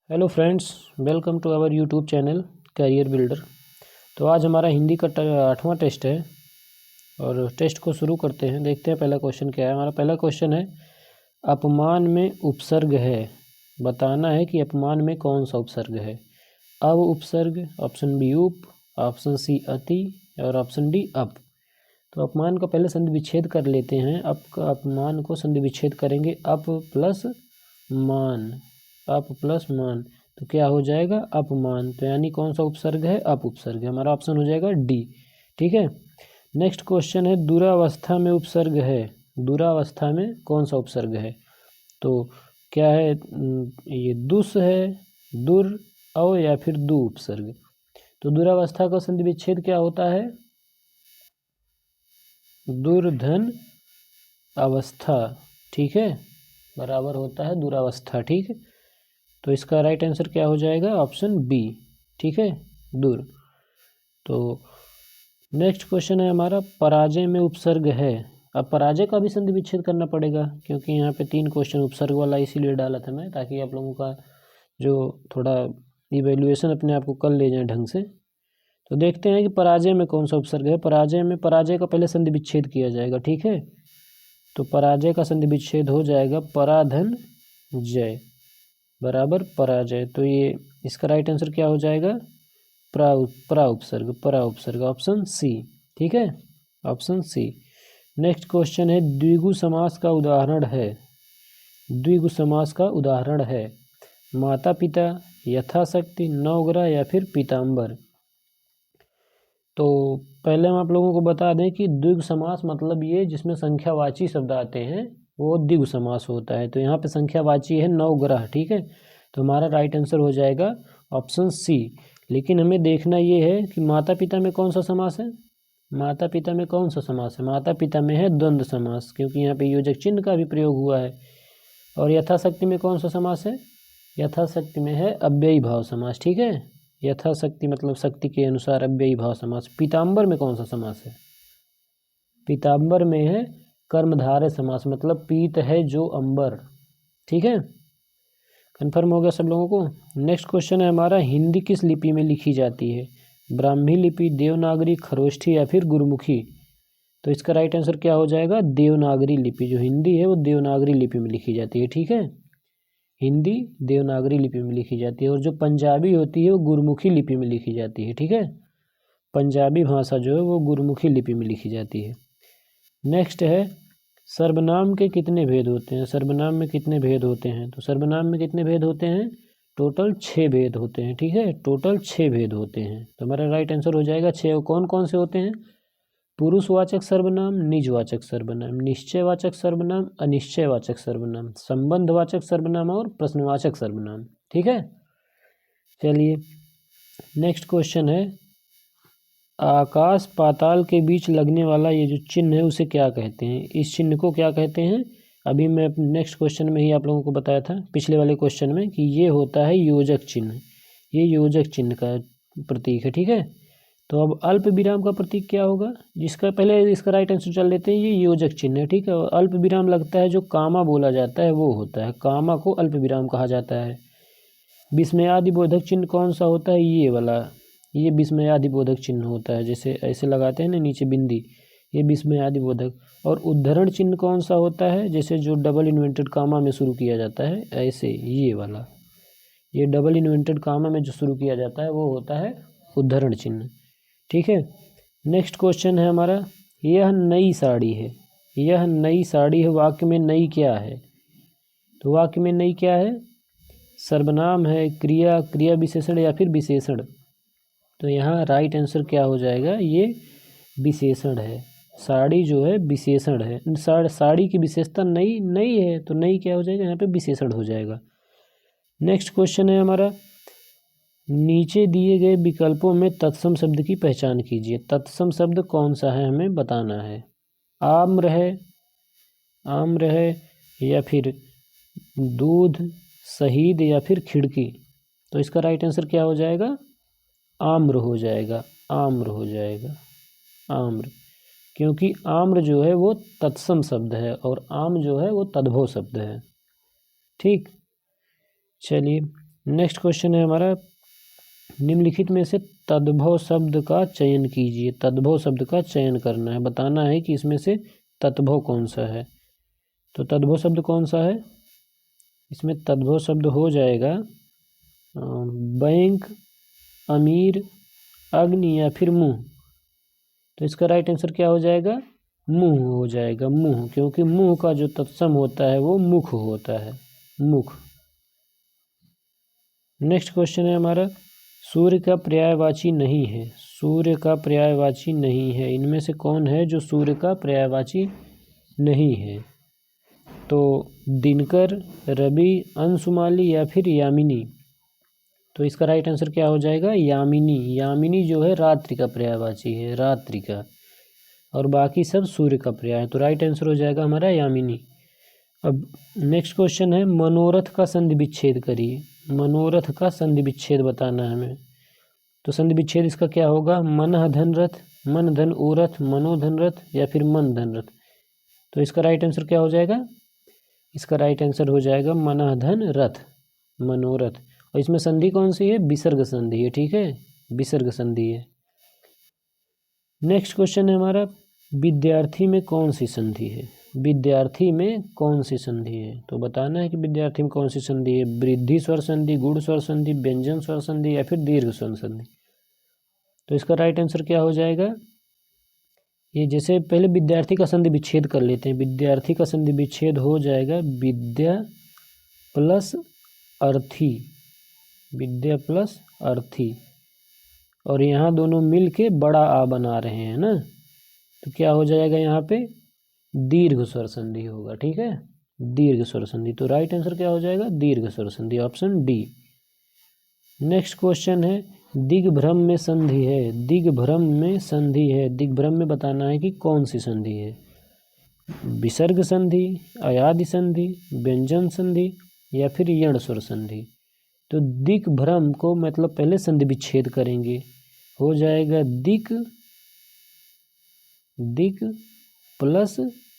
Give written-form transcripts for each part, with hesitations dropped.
Hello friends, welcome to our YouTube channel career builder. तो आज हमारा हिंदी का 8वां टेस्ट है और टेस्ट को शुरू करते हैं। देखते हैं पहला क्वेश्चन क्या है। हमारा पहला क्वेश्चन है, अपमान में उपसर्ग है, बताना है कि अपमान में कौन सा उपसर्ग है। अव उपसर्ग, ऑप्शन बी उप, ऑप्शन सी अति और ऑप्शन डी अप। तो अपमान का पहले संधि विच्छेद कर लेते हैं। अपमान को संधि विच्छेद करेंगे अप प्लस मान, अप प्लस मान, तो क्या हो जाएगा अपमान। तो यानी कौन सा उपसर्ग है, अप उपसर्ग है। हमारा ऑप्शन हो जाएगा डी। ठीक है। नेक्स्ट क्वेश्चन है, दुरावस्था में उपसर्ग है, दुरावस्था में कौन सा उपसर्ग है। तो क्या है, ये दुस है, दुर, औ या फिर दु उपसर्ग। तो दुरावस्था का संधि विच्छेद क्या होता है, दुर्धन अवस्था। ठीक है, बराबर होता है दुरावस्था। ठीक है, तो इसका राइट आंसर क्या हो जाएगा, ऑप्शन बी। ठीक है, दूर। तो नेक्स्ट क्वेश्चन है हमारा, पराजय में उपसर्ग है। अब पराजय का भी संधि विच्छेद करना पड़ेगा, क्योंकि यहाँ पे 3 क्वेश्चन उपसर्ग वाला इसीलिए डाला था मैं, ताकि आप लोगों का जो थोड़ा इवेल्युएशन अपने आप को कर ले जाए ढंग से। तो देखते हैं कि पराजय में कौन सा उपसर्ग है। पराजय में पराजय का पहले संधि विच्छेद किया जाएगा। ठीक है, तो पराजय का संधि विच्छेद हो जाएगा पराधन जय बराबर पराजय। तो ये इसका राइट आंसर क्या हो जाएगा, परा उपसर्ग, ऑप्शन सी। ठीक है, ऑप्शन सी। नेक्स्ट क्वेश्चन है, द्विगु समास का उदाहरण है, द्विगु समास का उदाहरण है। माता पिता, यथाशक्ति, नवग्रह या फिर पीताम्बर। तो पहले हम आप लोगों को बता दें कि द्विगु समास मतलब ये जिसमें संख्यावाची शब्द आते हैं वो द्विगु समास होता है। तो यहाँ पे संख्यावाची है नवग्रह। ठीक है, तो हमारा राइट आंसर हो जाएगा ऑप्शन सी। लेकिन हमें देखना ये है कि माता पिता में कौन सा समास है, माता पिता में कौन सा समास है। माता पिता में है द्वंद्व समास, क्योंकि यहाँ पे योजक चिन्ह का भी प्रयोग हुआ है। और यथाशक्ति में कौन सा समास है, यथाशक्ति में है अव्ययी भाव समास। ठीक है, यथाशक्ति मतलब शक्ति के अनुसार अव्ययी भाव समास। पीताम्बर में कौन सा समास है, पीताम्बर में है कर्मधारय समास, मतलब पीत है जो अंबर। ठीक है, कन्फर्म हो गया सब लोगों को। नेक्स्ट क्वेश्चन है हमारा, हिंदी किस लिपि में लिखी जाती है। ब्राह्मी लिपि, देवनागरी, खरोष्ठी या फिर गुरुमुखी। तो इसका राइट आंसर क्या हो जाएगा, देवनागरी लिपि। जो हिंदी है वो देवनागरी लिपि में लिखी जाती है। ठीक है, हिंदी देवनागरी लिपि में लिखी जाती है। और जो पंजाबी होती है वो गुरुमुखी लिपि में लिखी जाती है। ठीक है, पंजाबी भाषा जो है वो गुरुमुखी लिपि में लिखी जाती है। नेक्स्ट है, सर्वनाम के कितने भेद होते हैं। सर्वनाम में कितने भेद होते हैं। तो सर्वनाम में कितने भेद होते हैं, टोटल 6 भेद होते हैं। ठीक है, टोटल 6 भेद होते हैं। तो हमारा राइट आंसर हो जाएगा 6। कौन कौन से होते हैं, पुरुषवाचक सर्वनाम, निजवाचक सर्वनाम, निश्चयवाचक सर्वनाम, अनिश्चयवाचक सर्वनाम, संबंधवाचक सर्वनाम और प्रश्नवाचक सर्वनाम। ठीक है, चलिए नेक्स्ट क्वेश्चन है, आकाश पाताल के बीच लगने वाला ये जो चिन्ह है उसे क्या कहते हैं। इस चिन्ह को क्या कहते हैं, अभी मैं नेक्स्ट क्वेश्चन में ही आप लोगों को बताया था पिछले वाले क्वेश्चन में कि ये होता है योजक चिन्ह। ये योजक चिन्ह का प्रतीक है। ठीक है, तो अब अल्प विराम का प्रतीक क्या होगा, जिसका पहले इसका राइट आंसर चल लेते हैं। ये योजक चिन्ह है। ठीक है, और अल्प विराम लगता है जो कामा बोला जाता है वो होता है, कामा को अल्प विराम कहा जाता है। विस्मयादि बोधक चिन्ह कौन सा होता है, ये वाला, ये विस्मयादि बोधक चिन्ह होता है। जैसे ऐसे लगाते हैं ना नीचे बिंदी, ये विस्मयादि बोधक। और उद्धरण चिन्ह कौन सा होता है, जैसे जो डबल इन्वेंटेड कामा में शुरू किया जाता है, ऐसे ये वाला, ये डबल इन्वेंटेड कामा में जो शुरू किया जाता है वो होता है उद्धरण चिन्ह। ठीक है, नेक्स्ट क्वेश्चन है हमारा, यह नई साड़ी है, यह नई साड़ी है, वाक्य में नई क्या है। तो वाक्य में नई क्या है, सर्वनाम है, क्रिया, क्रिया विशेषण या फिर विशेषण। तो यहाँ राइट आंसर क्या हो जाएगा, ये विशेषण है। साड़ी जो है विशेषण है, साड़ी की विशेषता नई नई है, तो नई क्या हो जाएगा, यहाँ पे विशेषण हो जाएगा। नेक्स्ट क्वेश्चन है हमारा, नीचे दिए गए विकल्पों में तत्सम शब्द की पहचान कीजिए। तत्सम शब्द कौन सा है हमें बताना है। आम्र है, आम्र है, या फिर दूध, शहीद या फिर खिड़की। तो इसका राइट आंसर क्या हो जाएगा, आम्र हो जाएगा, आम्र हो जाएगा, आम्र। क्योंकि आम्र जो है वो तत्सम शब्द है और आम जो है वो तद्भव शब्द है। ठीक, चलिए नेक्स्ट क्वेश्चन है हमारा, निम्नलिखित में से तद्भव शब्द का चयन कीजिए। तद्भव शब्द का चयन करना है, बताना है कि इसमें से तद्भव कौन सा है। तो तद्भव शब्द कौन सा है, इसमें तद्भव शब्द हो जाएगा बैंक, अमीर, अग्नि या फिर मुंह। तो इसका राइट आंसर क्या हो जाएगा, मुंह हो जाएगा, मुंह, क्योंकि मुंह का जो तत्सम होता है वो मुख होता है, मुख। नेक्स्ट क्वेश्चन है हमारा, सूर्य का पर्यायवाची नहीं है। सूर्य का पर्यायवाची नहीं है, इनमें से कौन है जो सूर्य का पर्यायवाची नहीं है। तो दिनकर, रवि, अंशुमाली या फिर यामिनी। तो इसका राइट आंसर क्या हो जाएगा, यामिनी। यामिनी जो है रात्रि का पर्यायवाची है, रात्रि का, और बाकी सब सूर्य का पर्याय है। तो राइट आंसर हो जाएगा हमारा यामिनी। अब नेक्स्ट क्वेश्चन है, मनोरथ का संधि विच्छेद करिए। मनोरथ का संधि विच्छेद बताना है हमें। तो संधि विच्छेद इसका क्या होगा, मन धन रथ, मन धन ओरथ, मनोधन रथ या फिर मन धन रथ। तो इसका राइट आंसर क्या हो जाएगा, इसका राइट आंसर हो जाएगा मन धन रथ, मनोरथ। और इसमें संधि कौन सी है, विसर्ग संधि है, ठीक है, विसर्ग संधि है। नेक्स्ट क्वेश्चन है हमारा, विद्यार्थी में कौन सी संधि है। विद्यार्थी में कौन सी संधि है, तो बताना है कि विद्यार्थी में कौन सी संधि है। वृद्धि स्वर संधि, गुण स्वर संधि, व्यंजन स्वर संधि या फिर दीर्घ स्वर संधि। तो इसका राइट आंसर क्या हो जाएगा, ये जैसे पहले विद्यार्थी का संधि विच्छेद कर लेते हैं। विद्यार्थी का संधि विच्छेद हो जाएगा विद्या प्लस अर्थी, विद्या प्लस अर्थी, और यहाँ दोनों मिल के बड़ा आ बना रहे हैं ना, तो क्या हो जाएगा, यहाँ पे दीर्घ स्वर संधि होगा, ठीक है, दीर्घ स्वर संधि। तो राइट आंसर क्या हो जाएगा, दीर्घ स्वर संधि, ऑप्शन डी। नेक्स्ट क्वेश्चन है, दिग्भ्रम में संधि है। दिग्भ्रम में संधि है, दिग्भ्रम में बताना है कि कौन सी संधि है। विसर्ग संधि, अयादि संधि, व्यंजन संधि या फिर यण स्वर संधि। तो दिग्भ्रम को मतलब पहले संधि विच्छेद करेंगे, हो जाएगा दिक, दिक प्लस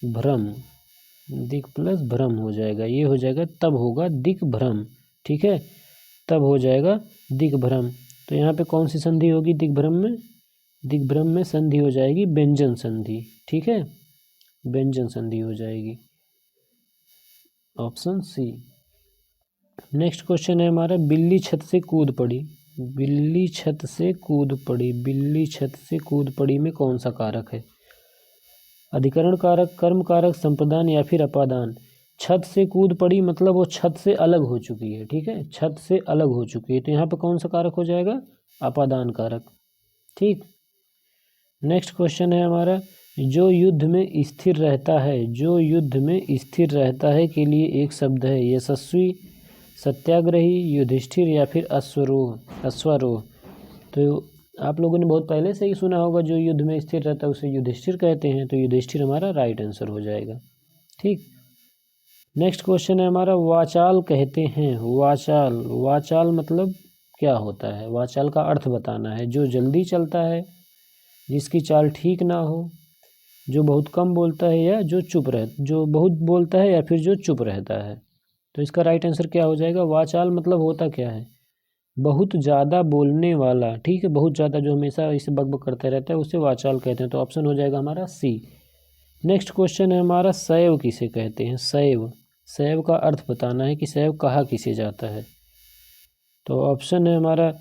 भ्रम, दिक प्लस भ्रम हो जाएगा, ये हो जाएगा, तब होगा दिक भ्रम, ठीक है, तब हो जाएगा दिक भ्रम। तो यहाँ पे कौन सी संधि होगी दिग्भ्रम में, दिग्भ्रम में संधि हो जाएगी व्यंजन संधि, ठीक है, व्यंजन संधि हो जाएगी, ऑप्शन सी। नेक्स्ट क्वेश्चन है हमारा, बिल्ली छत से कूद पड़ी। बिल्ली छत से कूद पड़ी, बिल्ली छत से कूद पड़ी में कौन सा कारक है। अधिकरण कारक, कर्म कारक, संप्रदान या फिर अपादान। छत से कूद पड़ी मतलब वो छत से अलग हो चुकी है, ठीक है, छत से अलग हो चुकी है, तो यहाँ पे कौन सा कारक हो जाएगा, अपादान कारक, ठीक। नेक्स्ट क्वेश्चन है हमारा, जो युद्ध में स्थिर रहता है, जो युद्ध में स्थिर रहता है के लिए एक शब्द है, यशस्वी, सत्याग्रही, युधिष्ठिर या फिर अश्वरोह, अश्वारोह। तो आप लोगों ने बहुत पहले से ही सुना होगा, जो युद्ध में स्थिर रहता है उसे युधिष्ठिर कहते हैं, तो युधिष्ठिर हमारा राइट आंसर हो जाएगा, ठीक। नेक्स्ट क्वेश्चन है हमारा, वाचाल कहते हैं। वाचाल, वाचाल मतलब क्या होता है, वाचाल का अर्थ बताना है। जो जल्दी चलता है, जिसकी चाल ठीक ना हो, जो बहुत कम बोलता है या जो चुप रह, जो बहुत बोलता है या फिर जो चुप रहता है। तो इसका राइट आंसर क्या हो जाएगा, वाचाल मतलब होता क्या है, बहुत ज़्यादा बोलने वाला, ठीक है, बहुत ज़्यादा जो हमेशा इसे बकबक करते रहता है उसे वाचाल कहते हैं। तो ऑप्शन हो जाएगा हमारा सी। नेक्स्ट क्वेश्चन है हमारा, शैव किसे कहते हैं। शैव, शैव का अर्थ बताना है कि शैव कहा किसे जाता है। तो ऑप्शन है हमारा,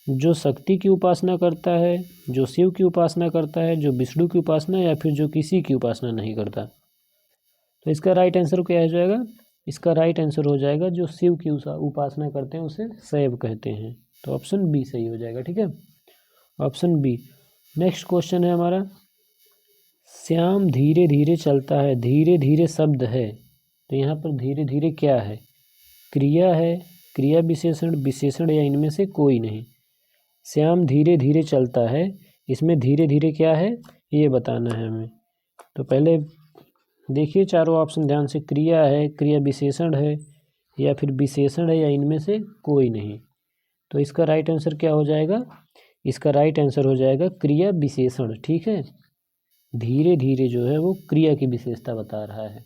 जो शक्ति की उपासना करता है, जो शिव की उपासना करता है, जो विष्णु की उपासना या फिर जो किसी की उपासना नहीं करता। तो इसका राइट आंसर क्या हो जाएगा, इसका राइट आंसर हो जाएगा जो शिव की उपासना करते हैं उसे शैव कहते हैं। तो ऑप्शन बी सही हो जाएगा, ठीक है, ऑप्शन बी। नेक्स्ट क्वेश्चन है हमारा, श्याम धीरे धीरे चलता है। धीरे धीरे शब्द है, तो यहाँ पर धीरे धीरे क्या है, क्रिया है, क्रिया विशेषण, विशेषण या इनमें से कोई नहीं। श्याम धीरे धीरे चलता है, इसमें धीरे धीरे क्या है ये बताना है हमें। तो पहले देखिए चारों ऑप्शन ध्यान से, क्रिया है, क्रिया विशेषण है या फिर विशेषण है या इनमें से कोई नहीं। तो इसका राइट आंसर क्या हो जाएगा, इसका राइट आंसर हो जाएगा क्रिया विशेषण, ठीक है, धीरे धीरे जो है वो क्रिया की विशेषता बता रहा है।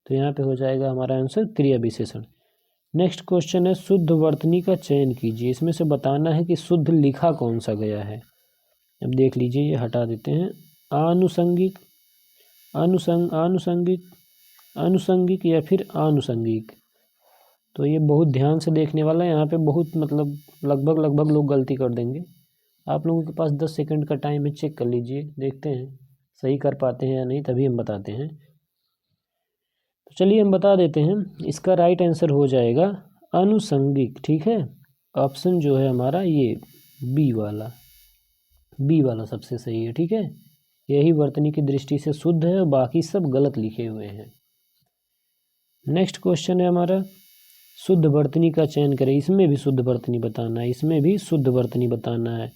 तो यहाँ पे हो जाएगा हमारा आंसर क्रिया विशेषण। नेक्स्ट क्वेश्चन है शुद्ध वर्तनी का चयन कीजिए। इसमें से बताना है कि शुद्ध लिखा कौन सा गया है। अब देख लीजिए, ये हटा देते हैं। आनुषंगिक, आनुषंगिक, अनुषंगिक या फिर आनुषंगिक। तो ये बहुत ध्यान से देखने वाला है। यहाँ पे बहुत मतलब लगभग लोग गलती कर देंगे। आप लोगों के पास 10 सेकंड का टाइम है, चेक कर लीजिए, देखते हैं सही कर पाते हैं या नहीं, तभी हम बताते हैं। तो चलिए हम बता देते हैं। इसका राइट आंसर हो जाएगा अनुषंगिक। ठीक है, ऑप्शन जो है हमारा ये बी वाला सबसे सही है। ठीक है, यही वर्तनी की दृष्टि से शुद्ध है और बाकी सब गलत लिखे हुए हैं। नेक्स्ट क्वेश्चन है हमारा शुद्ध वर्तनी का चयन करें। इसमें भी शुद्ध वर्तनी बताना है, इसमें भी शुद्ध वर्तनी बताना है।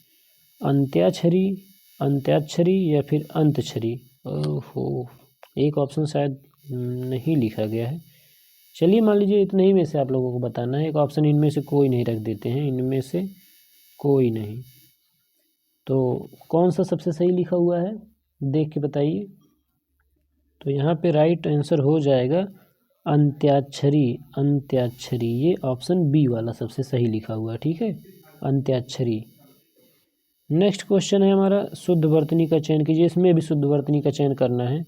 अंत्याक्षरी, अंत्याक्षरी या फिर अंतछरी। ओहो, एक ऑप्शन शायद नहीं लिखा गया है। चलिए मान लीजिए इतने ही में से आप लोगों को बताना है। एक ऑप्शन इनमें से कोई नहीं रख देते हैं, इनमें से कोई नहीं। तो कौन सा सबसे सही लिखा हुआ है देख के बताइए। तो यहाँ पे राइट आंसर हो जाएगा अंत्याक्षरी, अंत्याक्षरी। ये ऑप्शन बी वाला सबसे सही लिखा हुआ है। ठीक है, अंत्याक्षरी। नेक्स्ट क्वेश्चन है हमारा शुद्ध वर्तनी का चयन कीजिए। इसमें भी शुद्ध वर्तनी का चयन करना है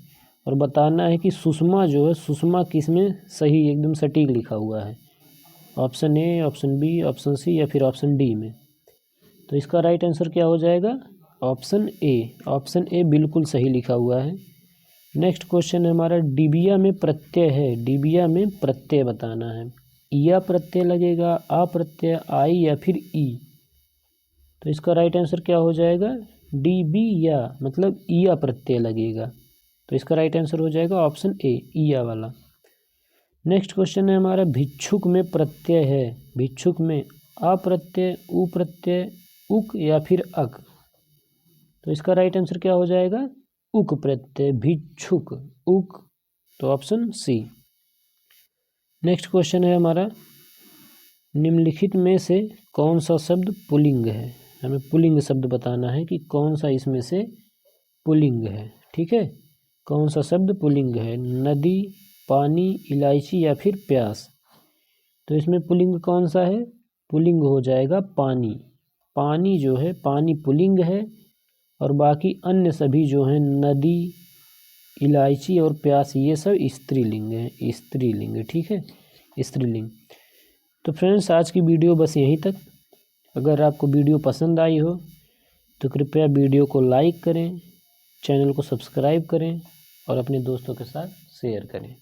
और बताना है कि सुषमा जो है, सुषमा किस में सही एकदम सटीक लिखा हुआ है। Option A, option B, option C या फिर ऑप्शन डी में। तो इसका राइट आंसर क्या हो जाएगा? Option A. ऑप्शन ए बिल्कुल सही लिखा हुआ है। नेक्स्ट क्वेश्चन है हमारा डिबिया में प्रत्यय है। डिबिया में प्रत्यय बताना है। या प्रत्यय लगेगा, आ प्रत्यय, आई या फिर ई। तो इसका राइट आंसर क्या हो जाएगा? डी बी या, मतलब ईया प्रत्यय लगेगा। तो इसका राइट आंसर हो जाएगा ऑप्शन ए, ईया वाला। नेक्स्ट क्वेश्चन है हमारा भिक्षुक में प्रत्यय है। भिक्षुक में आ प्रत्यय, उ प्रत्यय, उक या फिर अक। तो इसका राइट आंसर क्या हो जाएगा? उक प्रत्यय, भिक्षुक, उक। तो ऑप्शन सी। नेक्स्ट क्वेश्चन है हमारा निम्नलिखित में से कौन सा शब्द पुल्लिंग है। हमें पुल्लिंग शब्द बताना है कि कौन सा इसमें से पुल्लिंग है। ठीक है, कौन सा शब्द पुल्लिंग है? नदी, पानी, इलायची या फिर प्यास। तो इसमें पुल्लिंग कौन सा है? पुल्लिंग हो जाएगा पानी। पानी जो है, पानी पुल्लिंग है और बाकी अन्य सभी जो हैं नदी, इलायची और प्यास, ये सब स्त्रीलिंग है। स्त्रीलिंग है। ठीक है, स्त्रीलिंग। तो फ्रेंड्स आज की वीडियो बस यहीं तक। अगर आपको वीडियो पसंद आई हो तो कृपया वीडियो को लाइक करें, चैनल को सब्सक्राइब करें और अपने दोस्तों के साथ शेयर करें।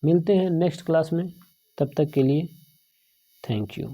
मिलते हैं नेक्स्ट क्लास में, तब तक के लिए थैंक यू।